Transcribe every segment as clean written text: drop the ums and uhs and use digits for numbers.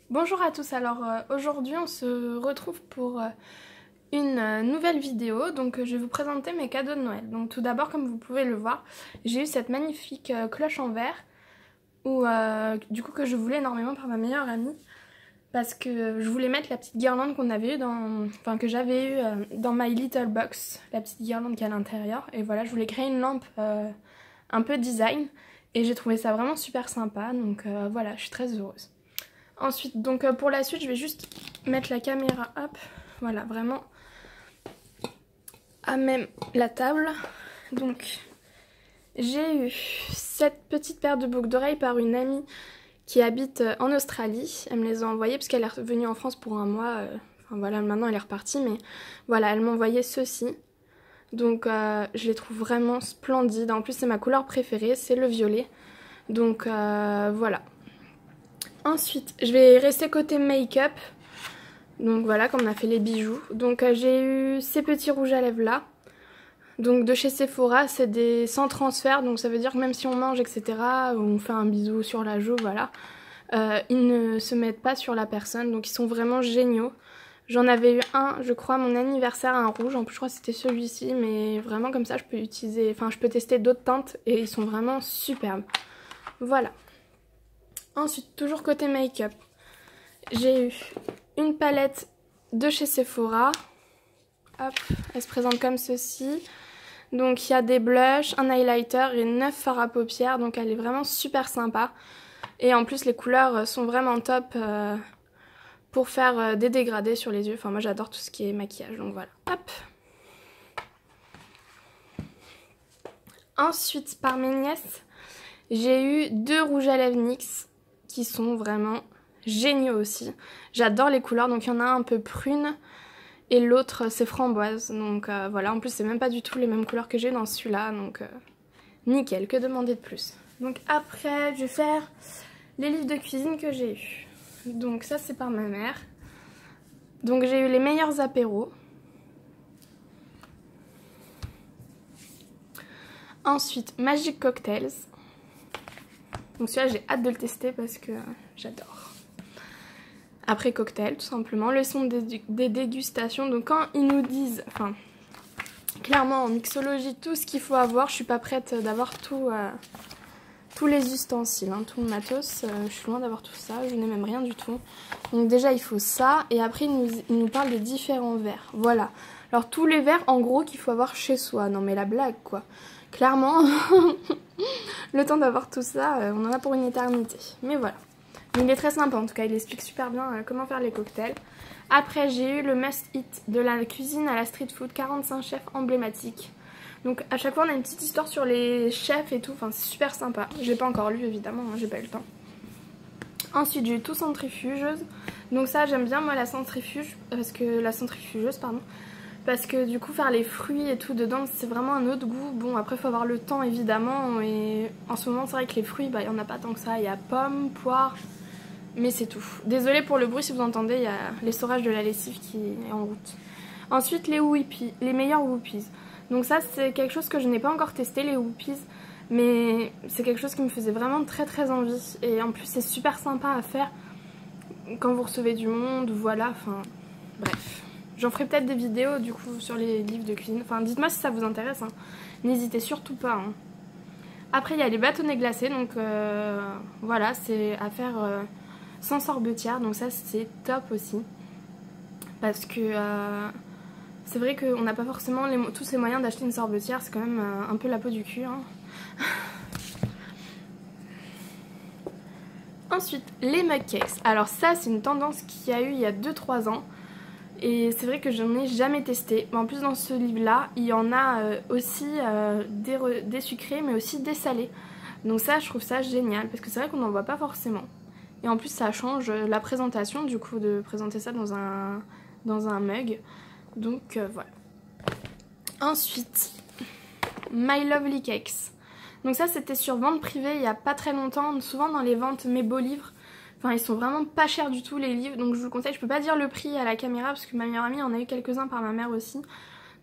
Bonjour à tous, alors aujourd'hui on se retrouve pour une nouvelle vidéo. Donc je vais vous présenter mes cadeaux de Noël. Donc tout d'abord, comme vous pouvez le voir, j'ai eu cette magnifique cloche en verre du coup que je voulais énormément par ma meilleure amie, parce que je voulais mettre la petite guirlande qu'on avait eu que j'avais eu dans My Little Box, la petite guirlande qui est à l'intérieur. Et voilà, je voulais créer une lampe un peu design et j'ai trouvé ça vraiment super sympa, donc voilà, je suis très heureuse. Ensuite, donc pour la suite, je vais juste mettre la caméra, hop, voilà, vraiment à même la table. Donc, j'ai eu cette petite paire de boucles d'oreilles par une amie qui habite en Australie. Elle me les a envoyées parce qu'elle est revenue en France pour un mois. Enfin voilà, maintenant elle est repartie, mais voilà, elle m'a envoyé ceci. Donc, je les trouve vraiment splendides. En plus, c'est ma couleur préférée, c'est le violet. Donc, voilà. Ensuite, je vais rester côté make-up. Donc voilà, comme on a fait les bijoux. Donc j'ai eu ces petits rouges à lèvres là. Donc de chez Sephora, c'est des sans transfert. Donc ça veut dire que même si on mange, etc., ou on fait un bisou sur la joue, voilà, ils ne se mettent pas sur la personne. Donc ils sont vraiment géniaux. J'en avais eu un, je crois, à mon anniversaire, un rouge. En plus, je crois que c'était celui-ci. Mais vraiment comme ça, je peux utiliser, enfin je peux tester d'autres teintes. Et ils sont vraiment superbes. Voilà. Ensuite, toujours côté make-up, j'ai eu une palette de chez Sephora. Hop, elle se présente comme ceci. Donc il y a des blushs, un highlighter et 9 fards à paupières. Donc elle est vraiment super sympa. Et en plus les couleurs sont vraiment top pour faire des dégradés sur les yeux. Enfin moi j'adore tout ce qui est maquillage, donc voilà. Hop. Ensuite, par mes nièces, j'ai eu deux rouges à lèvres NYX qui sont vraiment géniaux aussi. J'adore les couleurs, donc il y en a un peu prune et l'autre c'est framboise. Donc voilà, en plus c'est même pas du tout les mêmes couleurs que j'ai dans celui-là, donc nickel, que demander de plus. Donc après, je vais faire les livres de cuisine que j'ai eu. Donc ça c'est par ma mère. Donc j'ai eu les meilleurs apéros. Ensuite, Magic Cocktails. Donc celui-là j'ai hâte de le tester parce que j'adore. Après cocktail, tout simplement, leçon des dégustations. Donc quand ils nous disent, enfin clairement en mixologie, tout ce qu'il faut avoir, je suis pas prête d'avoir tous les ustensiles, hein, tout le matos. Je suis loin d'avoir tout ça, je n'ai même rien du tout. Donc déjà il faut ça, et après ils nous parlent des différents verres. Voilà. Alors tous les verres en gros qu'il faut avoir chez soi. Non mais la blague quoi. Clairement, le temps d'avoir tout ça, on en a pour une éternité. Mais voilà. Mais il est très sympa en tout cas, il explique super bien comment faire les cocktails. Après j'ai eu le must-eat de la cuisine à la street food, 45 chefs emblématiques. Donc à chaque fois on a une petite histoire sur les chefs et tout, enfin c'est super sympa. Je l'ai pas encore lu évidemment, hein, j'ai pas eu le temps. Ensuite j'ai eu tout centrifugeuse. Donc ça j'aime bien moi la centrifugeuse, parce que du coup faire les fruits et tout dedans c'est vraiment un autre goût. Bon après il faut avoir le temps évidemment, et en ce moment c'est vrai que les fruits il y en a pas tant que ça. Il y a pommes, poires, mais c'est tout. Désolée pour le bruit si vous entendez, il y a l'essorage de la lessive qui est en route. Ensuite les Whoopies, les meilleurs Whoopies. Donc ça c'est quelque chose que je n'ai pas encore testé, les Whoopies, mais c'est quelque chose qui me faisait vraiment très très envie. Et en plus c'est super sympa à faire quand vous recevez du monde, voilà, enfin bref. J'en ferai peut-être des vidéos du coup sur les livres de cuisine. Enfin dites-moi si ça vous intéresse, hein. N'hésitez surtout pas. Hein. Après il y a les bâtonnets glacés, donc voilà, c'est à faire sans sorbetière. Donc ça c'est top aussi. Parce que c'est vrai qu'on n'a pas forcément tous les moyens d'acheter une sorbetière. C'est quand même un peu la peau du cul. Hein. Ensuite les mug cakes. Alors ça c'est une tendance qu'il y a eu il y a 2-3 ans. Et c'est vrai que je n'en ai jamais testé. En plus dans ce livre là il y en a aussi des sucrés mais aussi des salés. Donc ça je trouve ça génial parce que c'est vrai qu'on n'en voit pas forcément. Et en plus ça change la présentation du coup de présenter ça dans un mug. Donc voilà. Ensuite My Lovely Cakes. Donc ça c'était sur vente privée il y a pas très longtemps. Souvent dans les ventes Mes Beaux Livres. Enfin ils sont vraiment pas chers du tout les livres, donc je vous le conseille. Je peux pas dire le prix à la caméra parce que ma meilleure amie en a eu quelques-uns par ma mère aussi.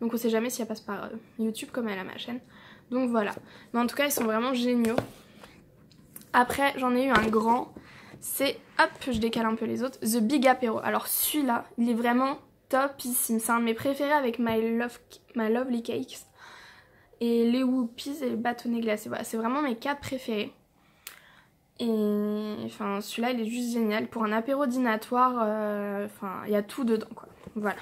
Donc on sait jamais si elle passe par YouTube comme elle a ma chaîne. Donc voilà. Mais en tout cas ils sont vraiment géniaux. Après j'en ai eu un grand. c'est, hop, je décale un peu les autres, The Big Apéro. Alors celui-là, il est vraiment topissime. C'est un de mes préférés avec My Lovely Cakes. Et les Whoopies et les bâtonnets glacés. Voilà, c'est vraiment mes 4 préférés. Et enfin, celui-là, il est juste génial. Pour un apéro dînatoire, enfin, il y a tout dedans, quoi. Voilà.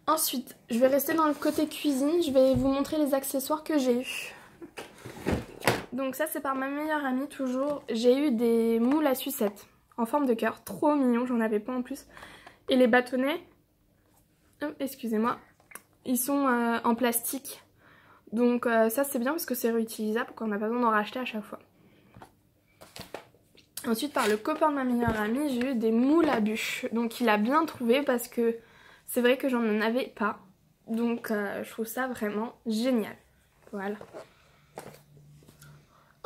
Ensuite, je vais rester dans le côté cuisine. Je vais vous montrer les accessoires que j'ai eu. Donc ça, c'est par ma meilleure amie, toujours. J'ai eu des moules à sucettes en forme de cœur. Trop mignon, j'en avais pas en plus. Et les bâtonnets, oh, excusez-moi, ils sont en plastique. Donc ça, c'est bien parce que c'est réutilisable, qu'on n'a pas besoin d'en racheter à chaque fois. Ensuite, par le copain de ma meilleure amie, j'ai eu des moules à bûches. Donc il a bien trouvé parce que c'est vrai que j'en avais pas. Donc je trouve ça vraiment génial. Voilà.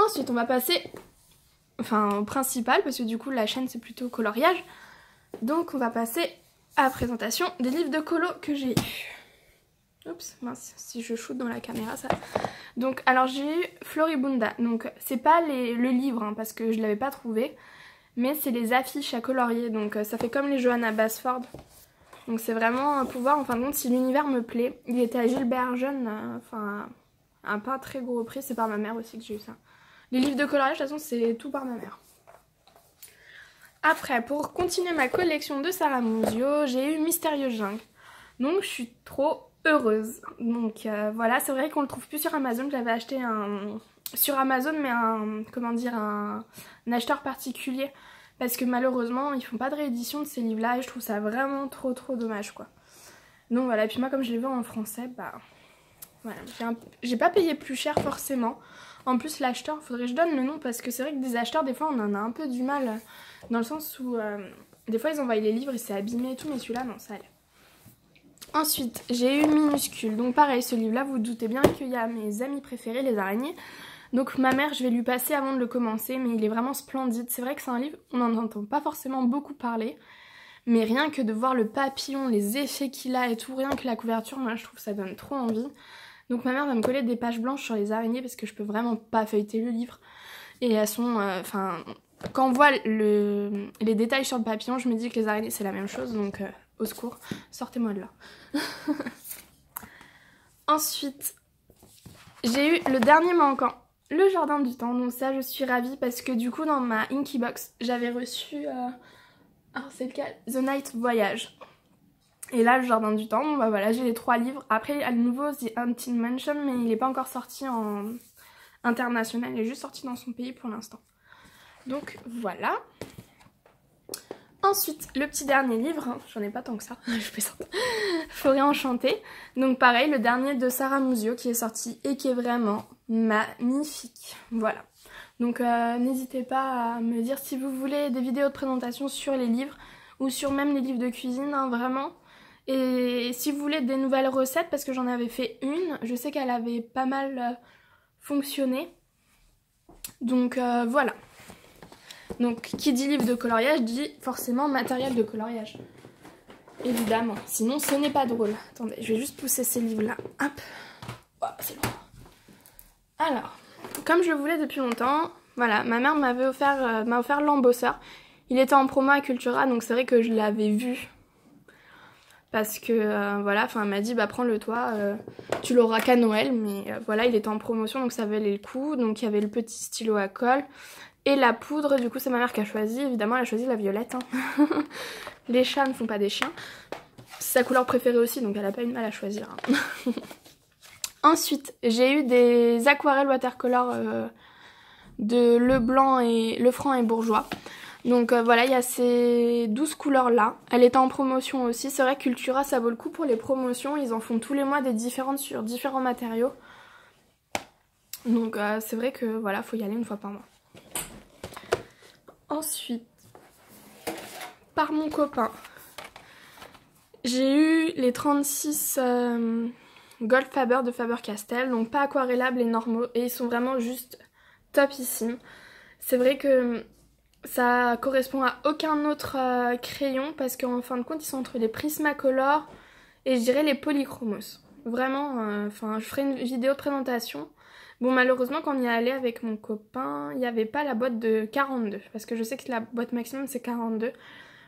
Ensuite, on va passer au principal, parce que du coup la chaîne c'est plutôt coloriage. Donc on va passer à la présentation des livres de colo que j'ai eu. Oups, mince, si je shoot dans la caméra ça. Donc alors j'ai eu Floribunda. Donc c'est pas le livre hein, parce que je l'avais pas trouvé, mais c'est les affiches à colorier. Donc ça fait comme les Johanna Basford. Donc c'est vraiment un pouvoir, en fin de compte, si l'univers me plaît. Il était à Gilbert Jeune, enfin un pas très gros prix, c'est par ma mère aussi que j'ai eu ça. Les livres de coloriage, de toute façon, c'est tout par ma mère. Après, pour continuer ma collection de Sarah Muzio, j'ai eu Mystérieuse Jungle. Donc, je suis trop heureuse. Donc, voilà, c'est vrai qu'on le trouve plus sur Amazon. J'avais acheté sur Amazon, mais un acheteur particulier. Parce que malheureusement, ils font pas de réédition de ces livres-là et je trouve ça vraiment trop dommage, quoi. Donc, voilà. Et puis moi, comme je les veux en français, bah... Voilà, j'ai pas payé plus cher forcément. En plus l'acheteur, faudrait que je donne le nom parce que c'est vrai que des acheteurs des fois on en a un peu du mal dans le sens où des fois ils envoient les livres et c'est abîmé et tout, mais celui-là non, ça allait. Ensuite j'ai eu Minuscule, donc pareil ce livre là vous doutez bien qu'il y a mes amis préférés, les araignées. Donc ma mère je vais lui passer avant de le commencer, mais il est vraiment splendide. C'est vrai que c'est un livre, on n'en entend pas forcément beaucoup parler. Mais rien que de voir le papillon, les effets qu'il a et tout, rien que la couverture, moi je trouve que ça donne trop envie. Donc ma mère va me coller des pages blanches sur les araignées parce que je peux vraiment pas feuilleter le livre. Et elles sont... quand on voit les détails sur le papillon, je me dis que les araignées c'est la même chose, donc au secours, sortez-moi de là. Ensuite, j'ai eu le dernier manquant, le Jardin du Temps. Donc ça je suis ravie parce que du coup dans ma Inky Box, j'avais reçu... alors c'est le cas, The Night Voyage. Et là, le Jardin du Temps, bon, bah voilà, j'ai les 3 livres. Après, il y a le nouveau The Haunted Mansion, mais il n'est pas encore sorti en international. Il est juste sorti dans son pays pour l'instant. Donc voilà. Ensuite, le petit dernier livre, hein, j'en ai pas tant que ça, je plaisante. Forêt enchantée. Donc pareil, le dernier de Sarah Muzio qui est sorti et qui est vraiment magnifique. Voilà. Donc n'hésitez pas à me dire si vous voulez des vidéos de présentation sur les livres ou sur même les livres de cuisine, hein, vraiment. Et si vous voulez des nouvelles recettes, parce que j'en avais fait une, je sais qu'elle avait pas mal fonctionné. Donc voilà. Donc qui dit livre de coloriage dit forcément matériel de coloriage. Évidemment, sinon ce n'est pas drôle. Attendez, je vais juste pousser ces livres-là. Hop. Oh, c'est lourd. Alors, comme je le voulais depuis longtemps, voilà, ma mère m'a offert l'embosseur. Il était en promo à Cultura, donc c'est vrai que je l'avais vu. Parce que voilà, enfin elle m'a dit bah prends-le toi, tu l'auras qu'à Noël, mais voilà, il était en promotion donc ça valait le coup. Donc il y avait le petit stylo à colle et la poudre, du coup c'est ma mère qui a choisi, évidemment elle a choisi la violette. Hein. Les chats ne font pas des chiens. C'est sa couleur préférée aussi donc elle a pas eu de mal à choisir. Hein. Ensuite j'ai eu des aquarelles watercolor de Le Franc et Bourgeois. Donc voilà, il y a ces 12 couleurs là. Elle était en promotion aussi. C'est vrai que Cultura ça vaut le coup pour les promotions. Ils en font tous les mois des différentes sur différents matériaux. Donc c'est vrai que voilà, faut y aller une fois par mois. Ensuite, par mon copain, j'ai eu les 36 Gold Faber de Faber-Castell. Donc pas aquarellables et normaux. Et ils sont vraiment juste topissimes. C'est vrai que... ça correspond à aucun autre crayon parce qu'en fin de compte ils sont entre les Prismacolor et je dirais les Polychromos. Vraiment, je ferai une vidéo de présentation. Bon, malheureusement, quand on y est allé avec mon copain, il n'y avait pas la boîte de 42. Parce que je sais que la boîte maximum, c'est 42.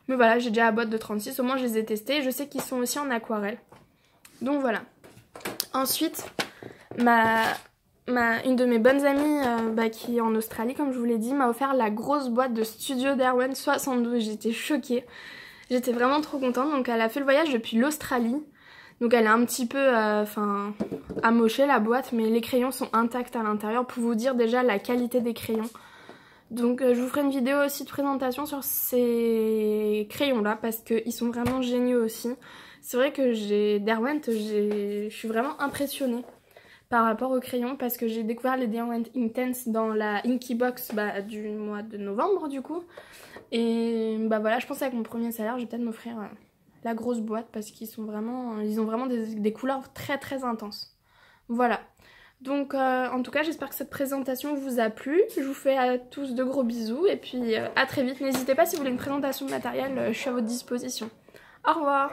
Mais voilà, j'ai déjà la boîte de 36. Au moins, je les ai testés. Et je sais qu'ils sont aussi en aquarelle. Donc voilà. Ensuite, une de mes bonnes amies qui est en Australie, comme je vous l'ai dit, m'a offert la grosse boîte de Studio Derwent 72. J'étais choquée. J'étais vraiment trop contente. Donc elle a fait le voyage depuis l'Australie. Donc elle est un petit peu amochée la boîte, mais les crayons sont intacts à l'intérieur pour vous dire déjà la qualité des crayons. Donc je vous ferai une vidéo aussi de présentation sur ces crayons là parce qu'ils sont vraiment géniaux aussi. C'est vrai que Derwent, je suis vraiment impressionnée par rapport aux crayons parce que j'ai découvert les Derwent Intense dans la Inky Box du mois de novembre du coup. Et voilà, je pense qu'avec mon premier salaire, je vais peut-être m'offrir la grosse boîte parce qu'ils ont vraiment des couleurs très très intenses. Voilà. Donc en tout cas, j'espère que cette présentation vous a plu. Je vous fais à tous de gros bisous et puis à très vite. N'hésitez pas si vous voulez une présentation de matériel, je suis à votre disposition. Au revoir.